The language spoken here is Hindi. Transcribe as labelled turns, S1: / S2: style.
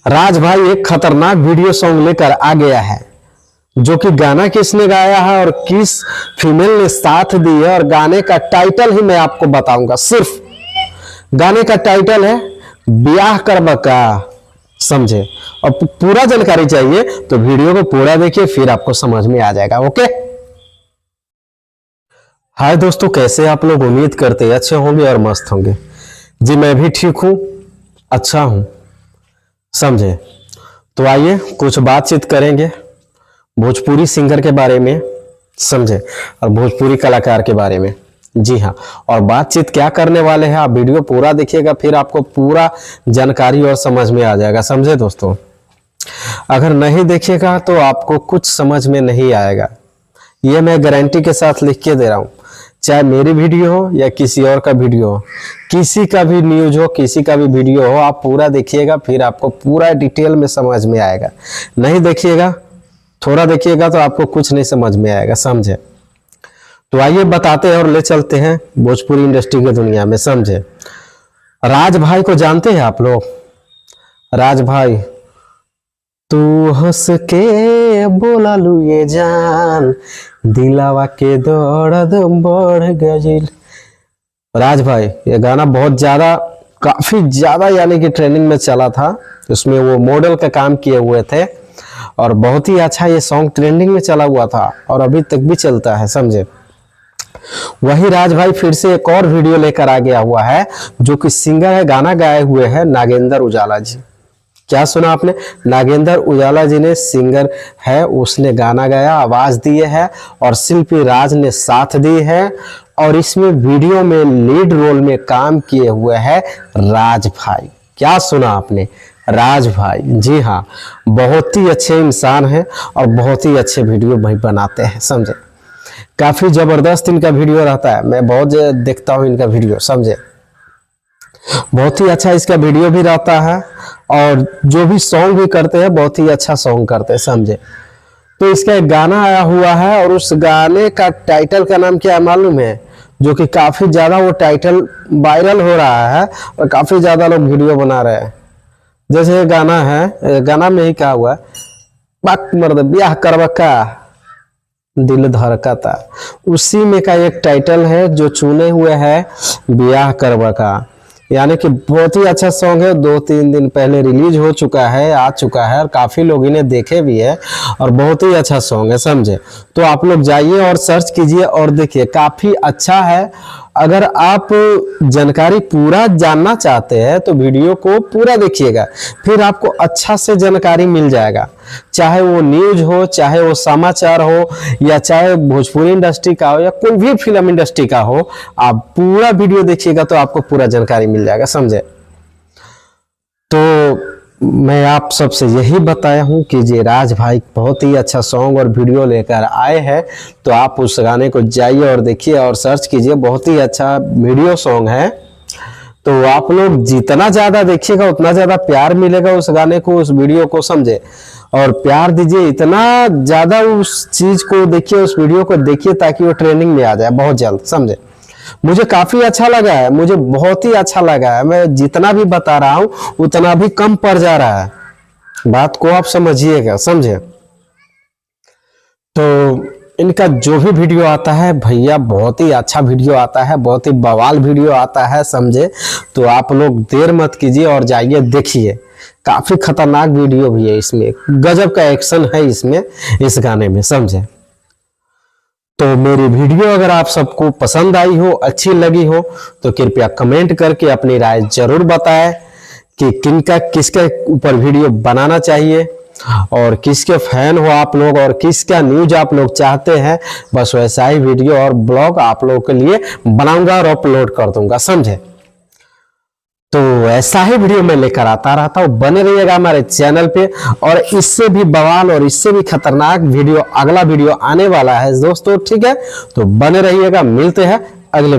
S1: राज भाई एक खतरनाक वीडियो सॉन्ग लेकर आ गया है, जो कि गाना किसने गाया है और किस फीमेल ने साथ दी है, और गाने का टाइटल ही मैं आपको बताऊंगा। सिर्फ गाने का टाइटल है ब्याह करबा का, समझे। और पूरा जानकारी चाहिए तो वीडियो को पूरा देखिए, फिर आपको समझ में आ जाएगा। ओके। हाय दोस्तों, कैसे आप लोग? उम्मीद करते अच्छे होंगे और मस्त होंगे। जी मैं भी ठीक हूं, अच्छा हूं, समझे। तो आइए कुछ बातचीत करेंगे भोजपुरी सिंगर के बारे में, समझे, और भोजपुरी कलाकार के बारे में। जी हाँ, और बातचीत क्या करने वाले हैं, आप वीडियो पूरा देखिएगा, फिर आपको पूरा जानकारी और समझ में आ जाएगा, समझे दोस्तों। अगर नहीं देखिएगा तो आपको कुछ समझ में नहीं आएगा, ये मैं गारंटी के साथ लिख के दे रहा हूं। चाहे मेरी वीडियो हो या किसी और का वीडियो हो, किसी का भी न्यूज हो, किसी का भी वीडियो हो, आप पूरा देखिएगा, फिर आपको पूरा डिटेल में समझ में आएगा। नहीं देखिएगा, थोड़ा देखिएगा तो आपको कुछ नहीं समझ में आएगा, समझे। तो आइए बताते हैं और ले चलते हैं भोजपुरी इंडस्ट्री की दुनिया में, समझे। राज भाई को जानते हैं आप लोग? राज भाई, तू हंस के बोला लू ये जान, दिलावा के दर्द बढ़ गई। राज भाई, ये गाना बहुत ज्यादा, काफी ज्यादा यानी कि ट्रेंडिंग में चला था। उसमें वो मॉडल का काम किए हुए थे और बहुत ही अच्छा ये सॉन्ग ट्रेंडिंग में चला हुआ था और अभी तक भी चलता है, समझे। वही राज भाई फिर से एक और वीडियो लेकर आ गया हुआ है, जो कि सिंगर है, गाना गाए हुए हैं नागेंद्र उजाला जी। क्या सुना आपने? नागेंद्र उजाला जी ने सिंगर है, उसने गाना गाया, आवाज दिए है और शिल्पी राज ने साथ दी है। और इसमें वीडियो में लीड रोल में काम किए हुए हैं राज भाई। क्या सुना आपने? राज भाई, जी हाँ, बहुत ही अच्छे इंसान हैं और बहुत ही अच्छे वीडियो भाई बनाते हैं, समझे। काफी जबरदस्त इनका वीडियो रहता है, मैं बहुत देखता हूँ इनका वीडियो, समझे। बहुत ही अच्छा इसका वीडियो भी रहता है और जो भी सॉन्ग भी करते हैं बहुत ही अच्छा सॉन्ग करते हैं, समझे। तो इसका एक गाना आया हुआ है और उस गाने का टाइटल का नाम क्या है मालूम है? जो कि काफी ज्यादा वो टाइटल वायरल हो रहा है और काफी ज्यादा लोग वीडियो बना रहे हैं। जैसे ये गाना है, गाना में ही क्या हुआ, बाक मर्द ब्याह करवा का दिल धड़कता, उसी में का एक टाइटल है जो चुने हुए है ब्याह करवा का। यानी कि बहुत ही अच्छा सॉन्ग है, 2-3 दिन पहले रिलीज हो चुका है, आ चुका है और काफी लोग इन्हें देखे भी है और बहुत ही अच्छा सॉन्ग है, समझे। तो आप लोग जाइए और सर्च कीजिए और देखिए, काफी अच्छा है। अगर आप जानकारी पूरा जानना चाहते हैं तो वीडियो को पूरा देखिएगा, फिर आपको अच्छा से जानकारी मिल जाएगा। चाहे वो न्यूज हो, चाहे वो समाचार हो, या चाहे भोजपुरी इंडस्ट्री का हो, या कोई भी फिल्म इंडस्ट्री का हो, आप पूरा वीडियो देखिएगा तो आपको पूरा जानकारी मिल जाएगा, समझे। तो मैं आप सबसे यही बताया हूं कि ये राज भाई बहुत ही अच्छा सॉन्ग और वीडियो लेकर आए हैं, तो आप उस गाने को जाइए और देखिए और सर्च कीजिए, बहुत ही अच्छा वीडियो सॉन्ग है। तो आप लोग जितना ज्यादा देखिएगा उतना ज्यादा प्यार मिलेगा उस गाने को, उस वीडियो को, समझे। और प्यार दीजिए, इतना ज्यादा उस चीज को देखिए, उस वीडियो को देखिए, ताकि वो ट्रेंडिंग में आ जाए बहुत जल्द, समझे। मुझे काफी अच्छा लगा है, मुझे बहुत ही अच्छा लगा है। मैं जितना भी बता रहा हूं उतना भी कम पड़ जा रहा है, बात को आप समझिएगा, समझे। तो इनका जो भी वीडियो आता है भैया, बहुत ही अच्छा वीडियो आता है, बहुत ही बवाल वीडियो आता है, समझे। तो आप लोग देर मत कीजिए और जाइए देखिए, काफी खतरनाक वीडियो भी है इसमें, गजब का एक्शन है इसमें, इस गाने में, समझे। तो मेरी वीडियो अगर आप सबको पसंद आई हो, अच्छी लगी हो, तो कृपया कमेंट करके अपनी राय जरूर बताएं कि किसके ऊपर वीडियो बनाना चाहिए और किसके फैन हो आप लोग और किसका न्यूज आप लोग चाहते हैं। बस वैसा ही वीडियो और ब्लॉग आप लोगों के लिए बनाऊंगा और अपलोड कर दूंगा, समझे। तो ऐसा ही वीडियो मैं लेकर आता रहता हूँ, बने रहिएगा हमारे चैनल पे। और इससे भी बवाल और इससे भी खतरनाक वीडियो, अगला वीडियो आने वाला है दोस्तों, ठीक है। तो बने रहिएगा, मिलते हैं अगले